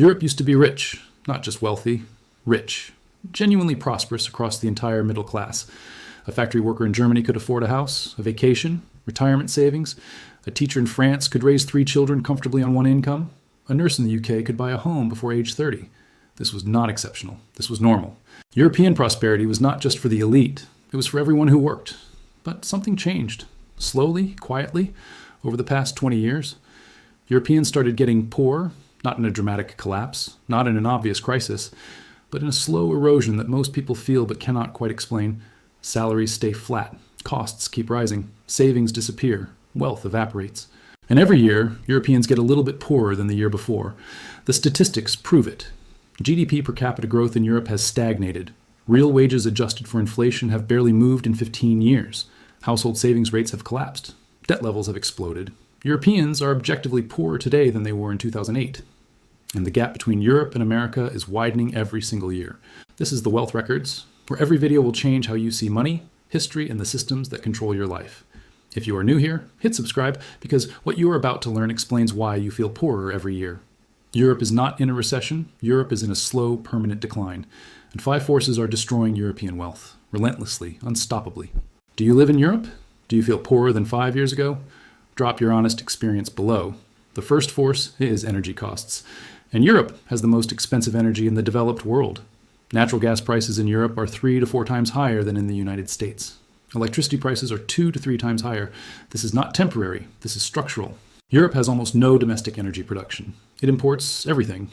Europe used to be rich, not just wealthy, rich, genuinely prosperous across the entire middle class. A factory worker in Germany could afford a house, a vacation, retirement savings. A teacher in France could raise 3 children comfortably on one income. A nurse in the UK could buy a home before age 30. This was not exceptional. This was normal. European prosperity was not just for the elite. It was for everyone who worked. But something changed. Slowly, quietly, over the past 20 years. Europeans started getting poor, not in a dramatic collapse, not in an obvious crisis, but in a slow erosion that most people feel but cannot quite explain. Salaries stay flat, costs keep rising, savings disappear, wealth evaporates. And every year, Europeans get a little bit poorer than the year before. The statistics prove it. GDP per capita growth in Europe has stagnated. Real wages adjusted for inflation have barely moved in 15 years. Household savings rates have collapsed. Debt levels have exploded. Europeans are objectively poorer today than they were in 2008. And the gap between Europe and America is widening every single year. This is the Wealth Records, where every video will change how you see money, history, and the systems that control your life. If you are new here, hit subscribe, because what you are about to learn explains why you feel poorer every year. Europe is not in a recession. Europe is in a slow, permanent decline. And 5 forces are destroying European wealth, relentlessly, unstoppably. Do you live in Europe? Do you feel poorer than 5 years ago? Drop your honest experience below. The first force is energy costs. And Europe has the most expensive energy in the developed world. Natural gas prices in Europe are 3 to 4 times higher than in the United States. Electricity prices are 2 to 3 times higher. This is not temporary. This is structural. Europe has almost no domestic energy production. It imports everything.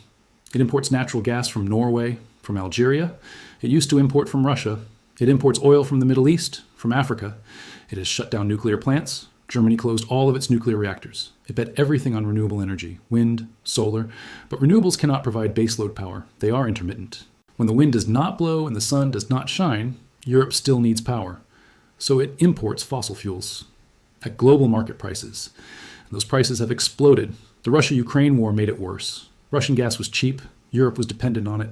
It imports natural gas from Norway, from Algeria. It used to import from Russia. It imports oil from the Middle East, from Africa. It has shut down nuclear plants. Germany closed all of its nuclear reactors. It bet everything on renewable energy, wind, solar. But renewables cannot provide baseload power. They are intermittent. When the wind does not blow and the sun does not shine, Europe still needs power. So it imports fossil fuels at global market prices. Those prices have exploded. The Russia-Ukraine war made it worse. Russian gas was cheap. Europe was dependent on it.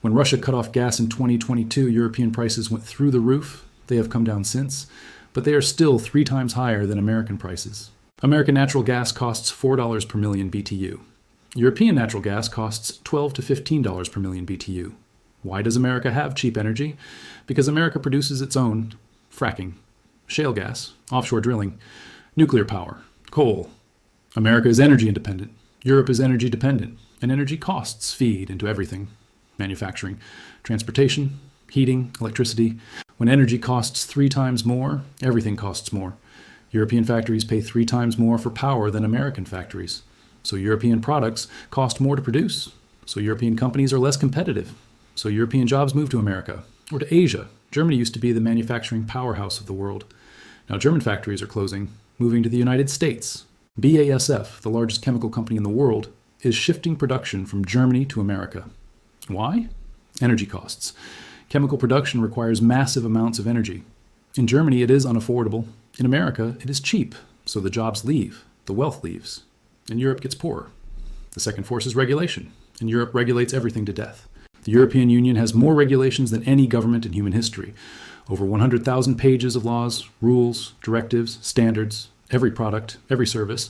When Russia cut off gas in 2022, European prices went through the roof. They have come down since, but they are still 3 times higher than American prices. American natural gas costs $4 per million BTU. European natural gas costs $12 to $15 per million BTU. Why does America have cheap energy? Because America produces its own fracking, shale gas, offshore drilling, nuclear power, coal. America is energy independent. Europe is energy dependent, and energy costs feed into everything. Manufacturing, transportation, heating, electricity. When energy costs 3 times more, everything costs more. European factories pay 3 times more for power than American factories. So European products cost more to produce. So European companies are less competitive. So European jobs move to America or to Asia. Germany used to be the manufacturing powerhouse of the world. Now German factories are closing, moving to the United States. BASF, the largest chemical company in the world, is shifting production from Germany to America. Why? Energy costs. Chemical production requires massive amounts of energy. In Germany, it is unaffordable. In America, it is cheap. So the jobs leave, the wealth leaves, and Europe gets poorer. The second force is regulation, and Europe regulates everything to death. The European Union has more regulations than any government in human history. Over 100,000 pages of laws, rules, directives, standards. Every product, every service,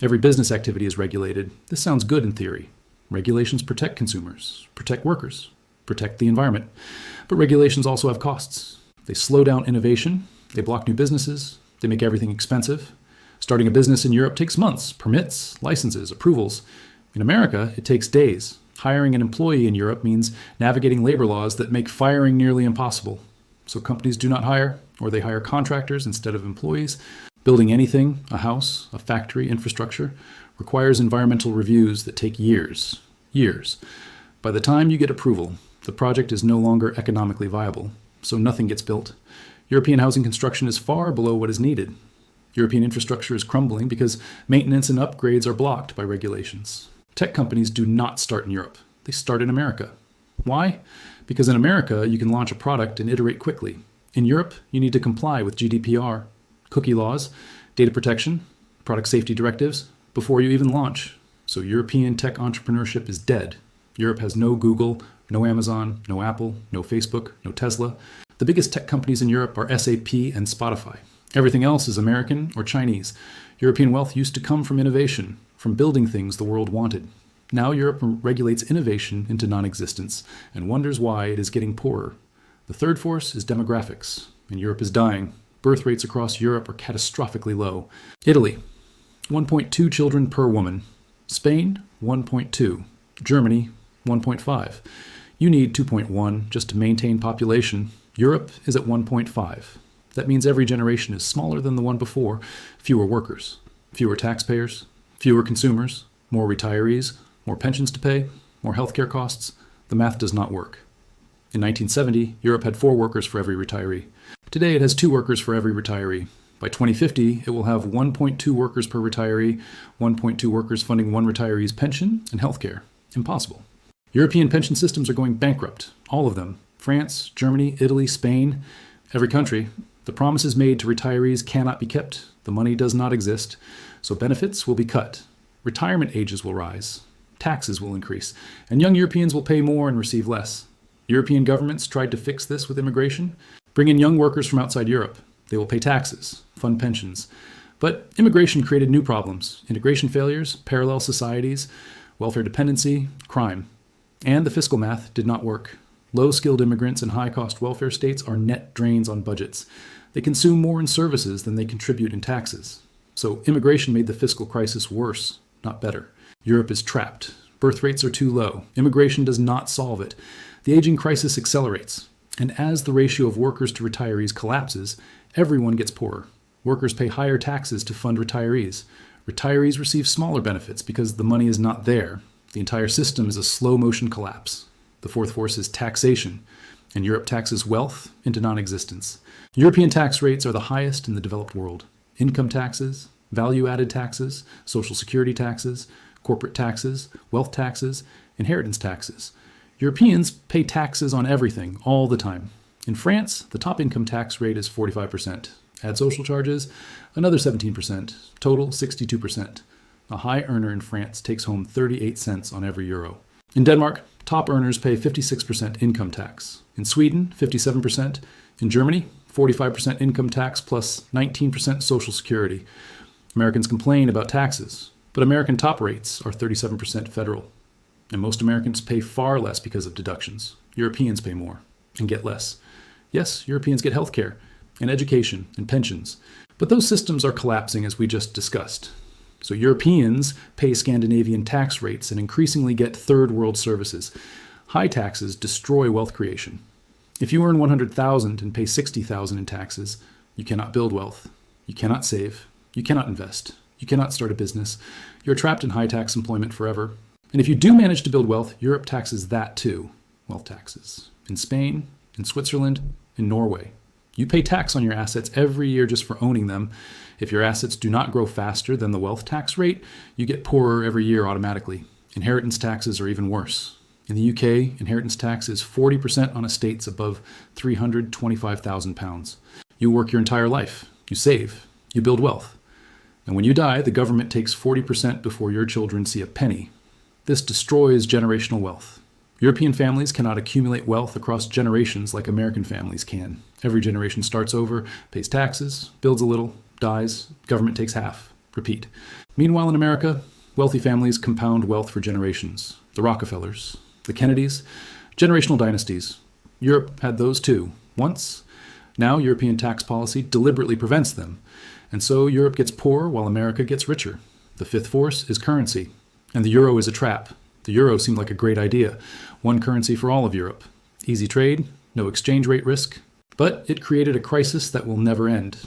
every business activity is regulated. This sounds good in theory. Regulations protect consumers, protect workers, protect the environment. But regulations also have costs. They slow down innovation. They block new businesses. They make everything expensive. Starting a business in Europe takes months, permits, licenses, approvals. In America, it takes days. Hiring an employee in Europe means navigating labor laws that make firing nearly impossible. So companies do not hire, or they hire contractors instead of employees. Building anything, a house, a factory, infrastructure, requires environmental reviews that take years. Years. By the time you get approval, the project is no longer economically viable, so nothing gets built. European housing construction is far below what is needed. European infrastructure is crumbling because maintenance and upgrades are blocked by regulations. Tech companies do not start in Europe. They start in America. Why? Because in America, you can launch a product and iterate quickly. In Europe, you need to comply with GDPR, cookie laws, data protection, product safety directives before you even launch. So European tech entrepreneurship is dead. Europe has no Google, no Amazon, no Apple, no Facebook, no Tesla. The biggest tech companies in Europe are SAP and Spotify. Everything else is American or Chinese. European wealth used to come from innovation, from building things the world wanted. Now Europe regulates innovation into non-existence and wonders why it is getting poorer. The third force is demographics, and Europe is dying. Birth rates across Europe are catastrophically low. Italy, 1.2 children per woman. Spain, 1.2. Germany, 1.5. You need 2.1 just to maintain population. Europe is at 1.5. That means every generation is smaller than the one before. Fewer workers, fewer taxpayers, fewer consumers, more retirees, more pensions to pay, more healthcare costs. The math does not work. In 1970, Europe had 4 workers for every retiree. Today, it has 2 workers for every retiree. By 2050, it will have 1.2 workers per retiree, 1.2 workers funding one retiree's pension and healthcare. Impossible. European pension systems are going bankrupt, all of them. France, Germany, Italy, Spain, every country. The promises made to retirees cannot be kept. The money does not exist, so benefits will be cut. Retirement ages will rise. Taxes will increase, and young Europeans will pay more and receive less. European governments tried to fix this with immigration. Bring in young workers from outside Europe. They will pay taxes, fund pensions. But immigration created new problems: integration failures, parallel societies, welfare dependency, crime. And the fiscal math did not work. Low-skilled immigrants in high-cost welfare states are net drains on budgets. They consume more in services than they contribute in taxes. So immigration made the fiscal crisis worse, not better. Europe is trapped. Birth rates are too low. Immigration does not solve it. The aging crisis accelerates. And as the ratio of workers to retirees collapses, everyone gets poorer. Workers pay higher taxes to fund retirees. Retirees receive smaller benefits because the money is not there. The entire system is a slow-motion collapse. The fourth force is taxation, and Europe taxes wealth into non-existence. European tax rates are the highest in the developed world. Income taxes, value-added taxes, social security taxes, corporate taxes, wealth taxes, inheritance taxes. Europeans pay taxes on everything, all the time. In France, the top income tax rate is 45%. Add social charges, another 17%, total 62%. A high earner in France takes home 38 cents on every euro. In Denmark, top earners pay 56% income tax. In Sweden, 57%. In Germany, 45% income tax plus 19% social security. Americans complain about taxes, but American top rates are 37% federal. And most Americans pay far less because of deductions. Europeans pay more and get less. Yes, Europeans get health care and education and pensions, but those systems are collapsing as we just discussed. So Europeans pay Scandinavian tax rates and increasingly get third world services. High taxes destroy wealth creation. If you earn $100,000 and pay $60,000 in taxes, you cannot build wealth. You cannot save. You cannot invest. You cannot start a business. You're trapped in high tax employment forever. And if you do manage to build wealth, Europe taxes that too. Wealth taxes. In Spain, in Switzerland, in Norway. You pay tax on your assets every year just for owning them. If your assets do not grow faster than the wealth tax rate, you get poorer every year automatically. Inheritance taxes are even worse. In the UK, inheritance tax is 40% on estates above £325,000. You work your entire life. You save. You build wealth. And when you die, the government takes 40% before your children see a penny. This destroys generational wealth. European families cannot accumulate wealth across generations like American families can. Every generation starts over, pays taxes, builds a little, dies, government takes half. Repeat. Meanwhile, in America, wealthy families compound wealth for generations. The Rockefellers, the Kennedys, generational dynasties. Europe had those too, once. Now European tax policy deliberately prevents them. And so Europe gets poorer while America gets richer. The fifth force is currency. And the euro is a trap. The euro seemed like a great idea. One currency for all of Europe. Easy trade, no exchange rate risk. But it created a crisis that will never end.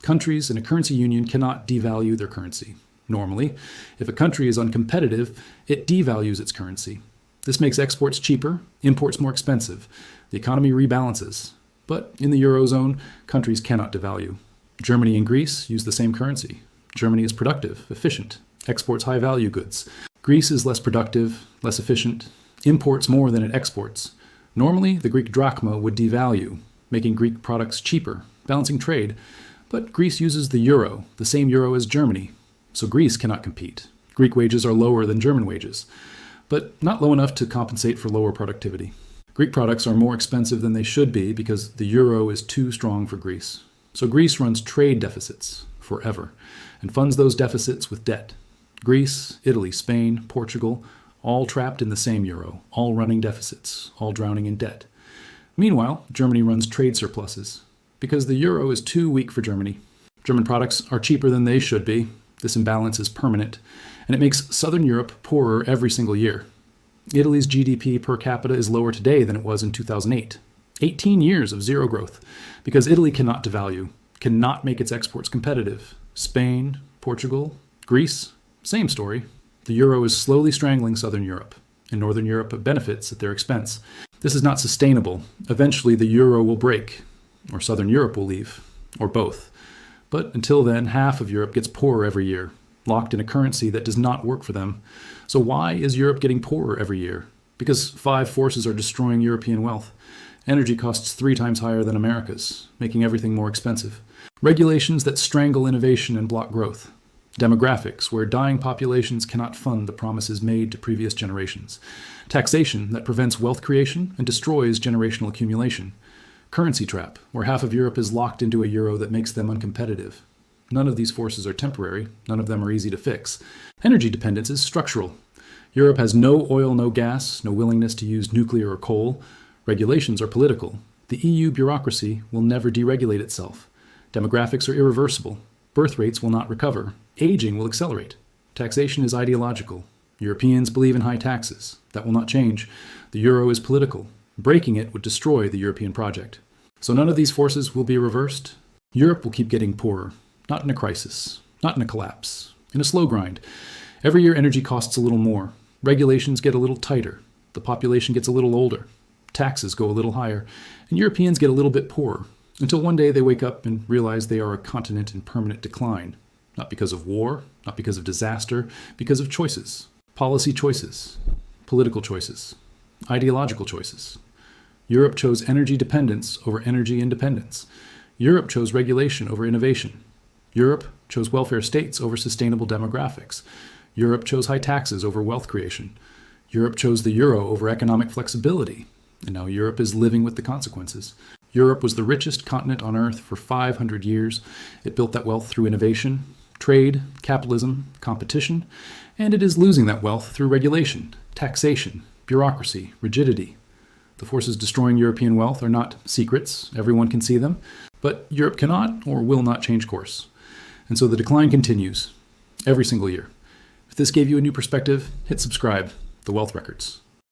Countries in a currency union cannot devalue their currency. Normally, if a country is uncompetitive, it devalues its currency. This makes exports cheaper, imports more expensive. The economy rebalances. But in the Eurozone, countries cannot devalue. Germany and Greece use the same currency. Germany is productive, efficient, exports high-value goods. Greece is less productive, less efficient, imports more than it exports. Normally, the Greek drachma would devalue, making Greek products cheaper, balancing trade. But Greece uses the euro, the same euro as Germany, so Greece cannot compete. Greek wages are lower than German wages, but not low enough to compensate for lower productivity. Greek products are more expensive than they should be because the euro is too strong for Greece. So Greece runs trade deficits forever and funds those deficits with debt. Greece, Italy, Spain, Portugal all trapped in the same euro, all running deficits, all drowning in debt. Meanwhile, Germany runs trade surpluses because the euro is too weak for Germany. German products are cheaper than they should be. This imbalance is permanent, and it makes Southern Europe poorer every single year. Italy's GDP per capita is lower today than it was in 2008. 18 years of zero growth, because Italy cannot devalue, cannot make its exports competitive. Spain, Portugal, Greece, same story. The euro is slowly strangling Southern Europe, and Northern Europe benefits at their expense. This is not sustainable. Eventually, the euro will break, or Southern Europe will leave, or both. But until then, half of Europe gets poorer every year, locked in a currency that does not work for them. So why is Europe getting poorer every year? Because 5 forces are destroying European wealth. Energy costs 3 times higher than America's, making everything more expensive. Regulations that strangle innovation and block growth. Demographics, where dying populations cannot fund the promises made to previous generations. Taxation that prevents wealth creation and destroys generational accumulation. Currency trap, where half of Europe is locked into a euro that makes them uncompetitive. None of these forces are temporary. None of them are easy to fix. Energy dependence is structural. Europe has no oil, no gas, no willingness to use nuclear or coal. Regulations are political. The EU bureaucracy will never deregulate itself. Demographics are irreversible. Birth rates will not recover. Aging will accelerate. Taxation is ideological. Europeans believe in high taxes. That will not change. The euro is political. Breaking it would destroy the European project. So none of these forces will be reversed. Europe will keep getting poorer. Not in a crisis. Not in a collapse. In a slow grind. Every year energy costs a little more. Regulations get a little tighter. The population gets a little older. Taxes go a little higher, and Europeans get a little bit poorer, until one day they wake up and realize they are a continent in permanent decline. Not because of war, not because of disaster, because of choices. Policy choices. Political choices. Ideological choices. Europe chose energy dependence over energy independence. Europe chose regulation over innovation. Europe chose welfare states over sustainable demographics. Europe chose high taxes over wealth creation. Europe chose the euro over economic flexibility. And now Europe is living with the consequences. Europe was the richest continent on Earth for 500 years. It built that wealth through innovation, trade, capitalism, competition, and it is losing that wealth through regulation, taxation, bureaucracy, rigidity. The forces destroying European wealth are not secrets. Everyone can see them. But Europe cannot or will not change course. And so the decline continues every single year. If this gave you a new perspective, hit subscribe. The Wealth Records.